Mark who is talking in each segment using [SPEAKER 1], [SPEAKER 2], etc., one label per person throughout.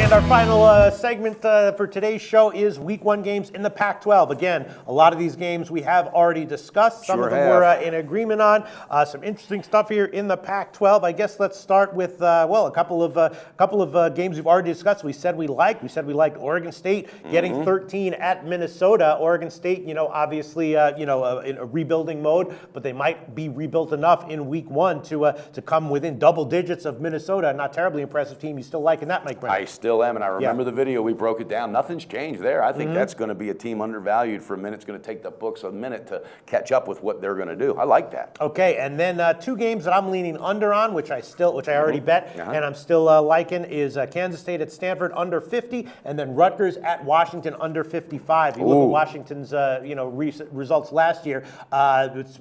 [SPEAKER 1] And our final segment for today's show is Week 1 games in the Pac-12. Again, a lot of these games we have already discussed. Some of them we're in agreement on. Some interesting stuff here in the Pac-12. I guess let's start with a couple of games we've already discussed. We said we liked Oregon State getting 13 at Minnesota. Oregon State, obviously, in a rebuilding mode, but they might be rebuilt enough in Week 1 to come within double digits of Minnesota. Not terribly impressive team. You still liking that, Mike Brenner?
[SPEAKER 2] I still am, and I remember the video. We broke it down. Nothing's changed there. I think that's going to be a team undervalued for a minute. It's going to take the books a minute to catch up with what they're going to do. I like that.
[SPEAKER 1] Okay, and then two games that I'm leaning under on, which I already bet, and I'm still liking, is Kansas State at Stanford under 50, and then Rutgers at Washington under 55. You look at Washington's results last year.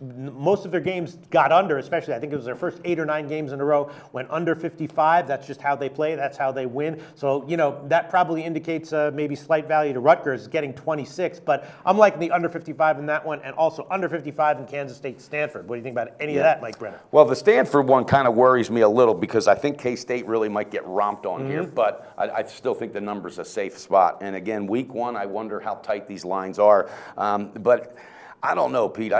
[SPEAKER 1] Most of their games got under, especially I think it was their first 8 or 9 games in a row went under 55. That's just how they play. That's how they win. So, that probably indicates maybe slight value to Rutgers getting 26, but I'm liking the under 55 in that one and also under 55 in Kansas State Stanford. What do you think about any of that, Mike Brenner?
[SPEAKER 2] Well, the Stanford one kind of worries me a little because I think K-State really might get romped on here, but I still think the number's a safe spot. And again, Week 1, I wonder how tight these lines are. But I don't know, Pete.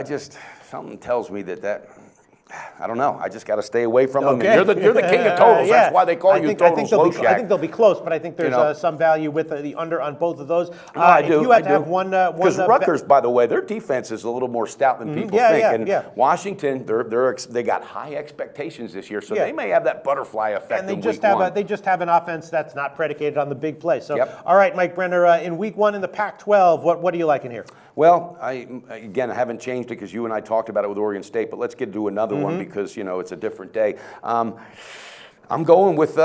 [SPEAKER 2] Something tells me that I don't know. I just got to stay away from them.
[SPEAKER 1] Okay.
[SPEAKER 2] You're the king of totals. That's why they call you Totals Loshak.
[SPEAKER 1] I think they'll be close, but I think there's some value with the under on both of those.
[SPEAKER 2] I do.
[SPEAKER 1] If you had to have one,
[SPEAKER 2] because Rutgers, by the way, their defense is a little more stout than people think. Washington, they got high expectations this year, so they may have that butterfly effect.
[SPEAKER 1] And they
[SPEAKER 2] in
[SPEAKER 1] just have an offense that's not predicated on the big play. So, all right, Mike Brenner, in Week 1 in the Pac-12, what are you liking here?
[SPEAKER 2] Well, I haven't changed it because you and I talked about it with Oregon State, but let's get to another one because, it's a different day. I'm going with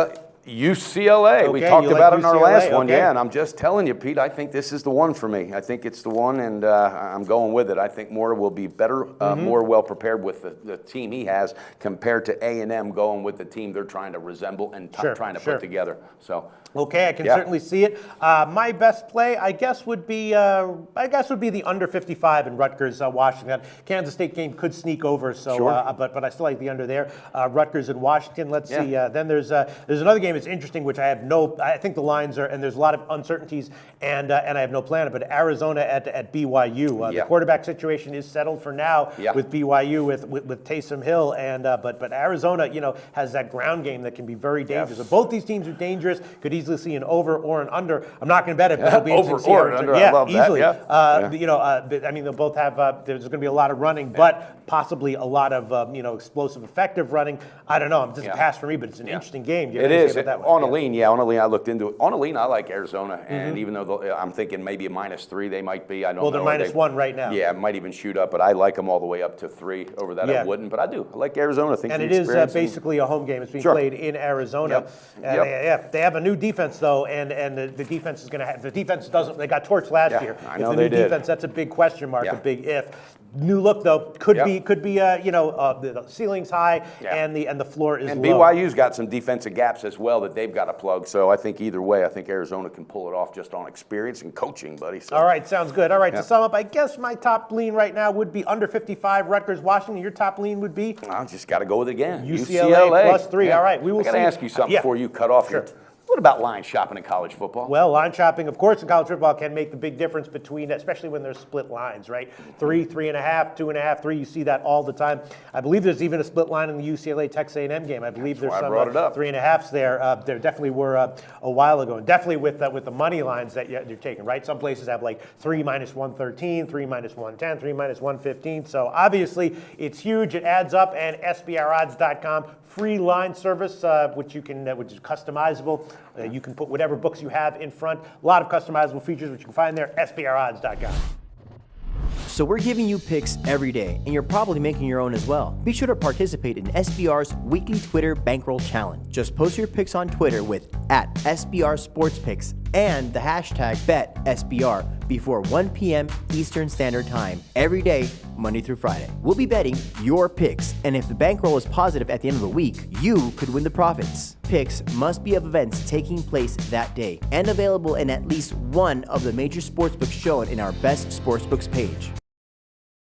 [SPEAKER 2] UCLA.
[SPEAKER 1] Okay,
[SPEAKER 2] we talked about it in our last one,
[SPEAKER 1] okay.
[SPEAKER 2] and I'm just telling you, Pete, I think this is the one for me. I think it's the one, and I'm going with it. I think Moore will be better, more well prepared with the team he has compared to A&M going with the team they're trying to resemble and trying to put together. So.
[SPEAKER 1] Okay, I can certainly see it. My best play, I guess, would be the under 55 in Rutgers, Washington. Kansas State game could sneak over, so but I still like the under there. Rutgers and Washington. Let's see. Then there's another game that's interesting, which I think the lines are, and there's a lot of uncertainties, and I have no plan. But Arizona at BYU. The quarterback situation is settled for now with BYU with Taysom Hill, and but Arizona, has that ground game that can be very dangerous. So both these teams are dangerous. Could easily see an over or an under. I'm not going to bet it, but it'll be
[SPEAKER 2] over or an under. I love
[SPEAKER 1] easily.
[SPEAKER 2] That.
[SPEAKER 1] I mean, they'll both have. There's going to be a lot of running, but possibly a lot of explosive, effective running. I don't know. It's just a pass for me, but it's an interesting game.
[SPEAKER 2] It is. On a lean, I looked into it. On a lean, I like Arizona, and even though I'm thinking maybe a -3, they might be. I don't know.
[SPEAKER 1] Well, they're -1 right now.
[SPEAKER 2] Yeah, it might even shoot up, but I like them all the way up to 3. Over that, I wouldn't, but I do. I like Arizona.
[SPEAKER 1] And it is basically a home game. It's being played in Arizona. They have a new defense though, and the defense is going to have. The defense doesn't. They got torched last year.
[SPEAKER 2] I know
[SPEAKER 1] the new
[SPEAKER 2] they did.
[SPEAKER 1] Defense, that's a big question mark, a big if. New look though could be the ceiling's high and the floor is
[SPEAKER 2] and
[SPEAKER 1] low.
[SPEAKER 2] BYU's got some defensive gaps as well that they've got to plug. So I think either way, I think Arizona can pull it off just on experience and coaching, buddy. So.
[SPEAKER 1] All right, sounds good. All right, to sum up, I guess my top lean right now would be under 55 Rutgers Washington. Your top lean would be?
[SPEAKER 2] I just got to go with it again.
[SPEAKER 1] UCLA +3. All right, we will.
[SPEAKER 2] I got to ask you something before you cut off here. What about line shopping in college football?
[SPEAKER 1] Well, line shopping, of course, in college football can make the big difference between, especially when there's split lines, right? 3, 3.5, 2.5, 3. You see that all the time. I believe there's even a split line in the UCLA Texas A&M game. I believe there's some 3.5s there. There definitely were a while ago, and definitely with the money lines that you're taking, right? Some places have like 3 -113, 3 -110, 3 -115. So obviously it's huge. It adds up, and SBRodds.com. Free line service, which is customizable. You can put whatever books you have in front. A lot of customizable features, which you can find there. SBRodds.com.
[SPEAKER 3] So we're giving you picks every day, and you're probably making your own as well. Be sure to participate in SBR's weekly Twitter Bankroll Challenge. Just post your picks on Twitter with @SBRSportsPicks and the hashtag BetSBR before 1 p.m. Eastern Standard Time every day, Monday through Friday. We'll be betting your picks, and if the bankroll is positive at the end of the week, you could win the profits. Picks must be of events taking place that day and available in at least one of the major sportsbooks shown in our Best Sportsbooks page.